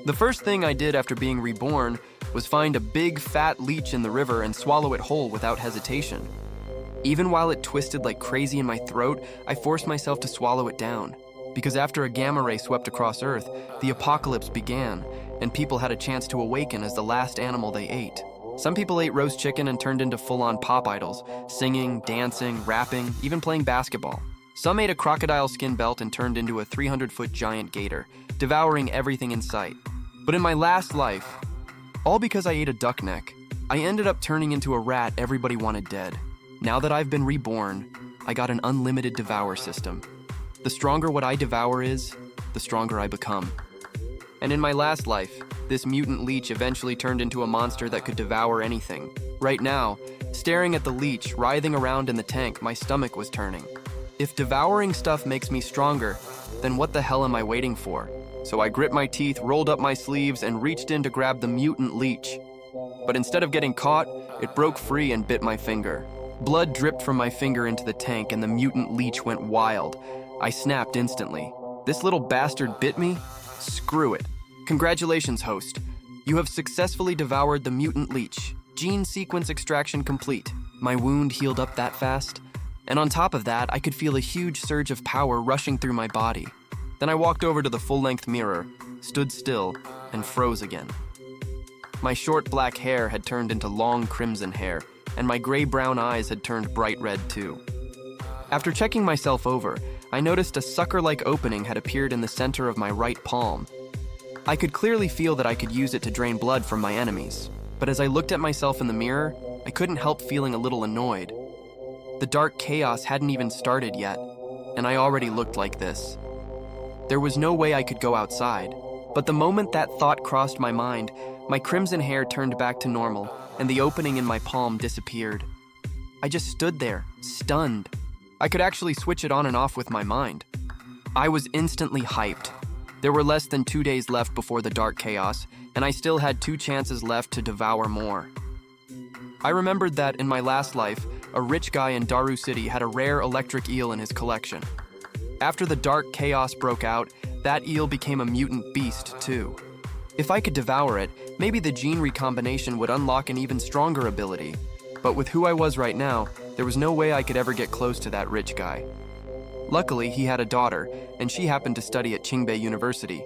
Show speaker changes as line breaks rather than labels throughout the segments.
The first thing I did after being reborn was find a big, fat leech in the river and swallow it whole without hesitation. Even while it twisted like crazy in my throat, I forced myself to swallow it down. Because after a gamma ray swept across Earth, the apocalypse began, and people had a chance to awaken as the last animal they ate. Some people ate roast chicken and turned into full-on pop idols, singing, dancing, rapping, even playing basketball. Some ate a crocodile skin belt and turned into a 300-foot giant gator, devouring everything in sight. But in my last life, all because I ate a duck neck, I ended up turning into a rat everybody wanted dead. Now that I've been reborn, I got an unlimited devour system. The stronger what I devour is, the stronger I become. And in my last life, this mutant leech eventually turned into a monster that could devour anything. Right now, staring at the leech writhing around in the tank, my stomach was turning. If devouring stuff makes me stronger, then what the hell am I waiting for? So I gripped my teeth, rolled up my sleeves, and reached in to grab the mutant leech. But instead of getting caught, it broke free and bit my finger. Blood dripped from my finger into the tank and the mutant leech went wild. I snapped instantly. This little bastard bit me? Screw it. Congratulations, host. You have successfully devoured the mutant leech. Gene sequence extraction complete. My wound healed up that fast. And on top of that, I could feel a huge surge of power rushing through my body. Then I walked over to the full-length mirror, stood still, and froze again. My short black hair had turned into long crimson hair, and my gray-brown eyes had turned bright red too. After checking myself over, I noticed a sucker-like opening had appeared in the center of my right palm. I could clearly feel that I could use it to drain blood from my enemies, but as I looked at myself in the mirror, I couldn't help feeling a little annoyed. The dark chaos hadn't even started yet, and I already looked like this. There was no way I could go outside, but the moment that thought crossed my mind, my crimson hair turned back to normal, and the opening in my palm disappeared. I just stood there, stunned. I could actually switch it on and off with my mind. I was instantly hyped. There were less than 2 days left before the dark chaos, and I still had 2 chances left to devour more. I remembered that in my last life, a rich guy in Daru City had a rare electric eel in his collection. After the dark chaos broke out, that eel became a mutant beast too. If I could devour it, maybe the gene recombination would unlock an even stronger ability. But with who I was right now, there was no way I could ever get close to that rich guy. Luckily, he had a daughter, and she happened to study at Qingbei University.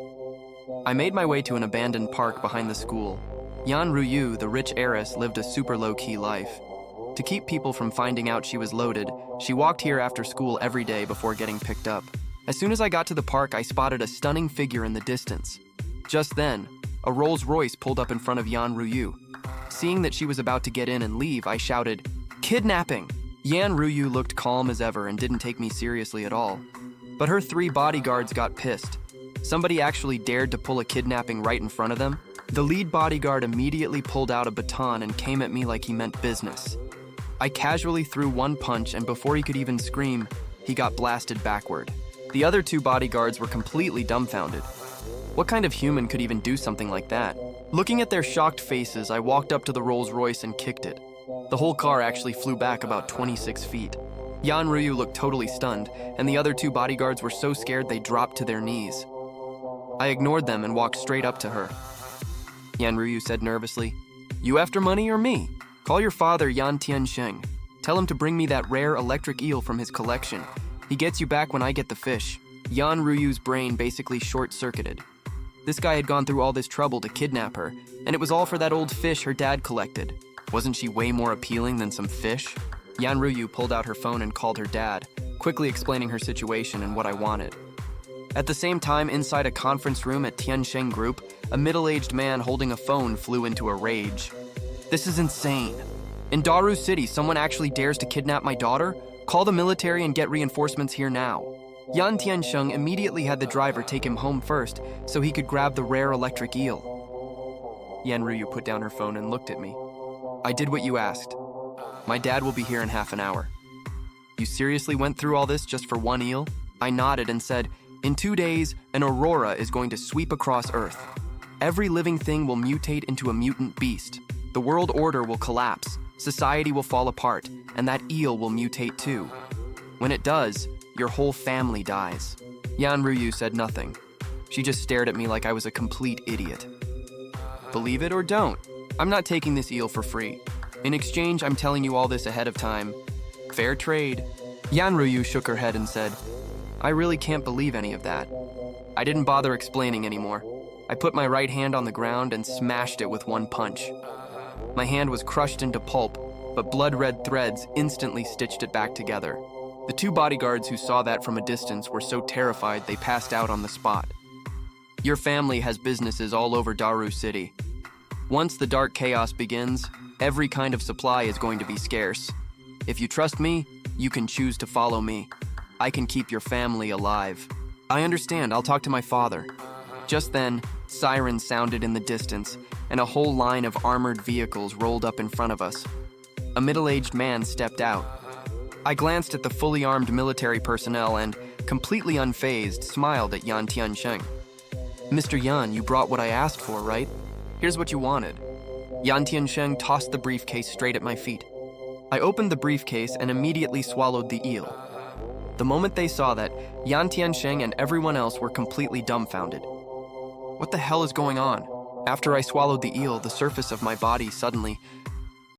I made my way to an abandoned park behind the school. Yan Ruyu, the rich heiress, lived a super low-key life. To keep people from finding out she was loaded, she walked here after school every day before getting picked up. As soon as I got to the park, I spotted a stunning figure in the distance. Just then, a Rolls-Royce pulled up in front of Yan Ruyu. Seeing that she was about to get in and leave, I shouted, "Kidnapping!" Yan Ruyu looked calm as ever and didn't take me seriously at all. But her 3 bodyguards got pissed. Somebody actually dared to pull a kidnapping right in front of them. The lead bodyguard immediately pulled out a baton and came at me like he meant business. I casually threw 1 punch, and before he could even scream, he got blasted backward. The other 2 bodyguards were completely dumbfounded. What kind of human could even do something like that? Looking at their shocked faces, I walked up to the Rolls-Royce and kicked it. The whole car actually flew back about 26 feet. Yan Ryu looked totally stunned, and the other 2 bodyguards were so scared they dropped to their knees. I ignored them and walked straight up to her. Yan Ryu said nervously, "You after money or me? Call your father, Yan Tiansheng. Tell him to bring me that rare electric eel from his collection. He gets you back when I get the fish." Yan Ruyu's brain basically short-circuited. This guy had gone through all this trouble to kidnap her, and it was all for that old fish her dad collected. Wasn't she way more appealing than some fish? Yan Ryu pulled out her phone and called her dad, quickly explaining her situation and what I wanted. At the same time, inside a conference room at Tiansheng Group, a middle-aged man holding a phone flew into a rage. "This is insane. In Daru City, someone actually dares to kidnap my daughter? Call the military and get reinforcements here now." Yan Tiansheng immediately had the driver take him home first so he could grab the rare electric eel. Yan Ryu put down her phone and looked at me. "I did what you asked. My dad will be here in half an hour." "You seriously went through all this just for 1 eel?" I nodded and said, "In 2 days, an aurora is going to sweep across Earth. Every living thing will mutate into a mutant beast. The world order will collapse, society will fall apart, and that eel will mutate too. When it does, your whole family dies." Yan Ryu said nothing. She just stared at me like I was a complete idiot. Believe it or don't, I'm not taking this eel for free. In exchange, I'm telling you all this ahead of time. Fair trade. Yanruyu shook her head and said, I really can't believe any of that. I didn't bother explaining anymore. I put my right hand on the ground and smashed it with one punch. My hand was crushed into pulp, but blood-red threads instantly stitched it back together. The two bodyguards who saw that from a distance were so terrified they passed out on the spot. Your family has businesses all over Daru City. Once the dark chaos begins, every kind of supply is going to be scarce. If you trust me, you can choose to follow me. I can keep your family alive. I understand, I'll talk to my father. Just then, sirens sounded in the distance, and a whole line of armored vehicles rolled up in front of us. A middle-aged man stepped out. I glanced at the fully armed military personnel and, completely unfazed, smiled at Yan Tiansheng. Mr. Yan, you brought what I asked for, right? Here's what you wanted. Yan Tiansheng tossed the briefcase straight at my feet. I opened the briefcase and immediately swallowed the eel. The moment they saw that, Yan Tiansheng and everyone else were completely dumbfounded. What the hell is going on? After I swallowed the eel, the surface of my body suddenly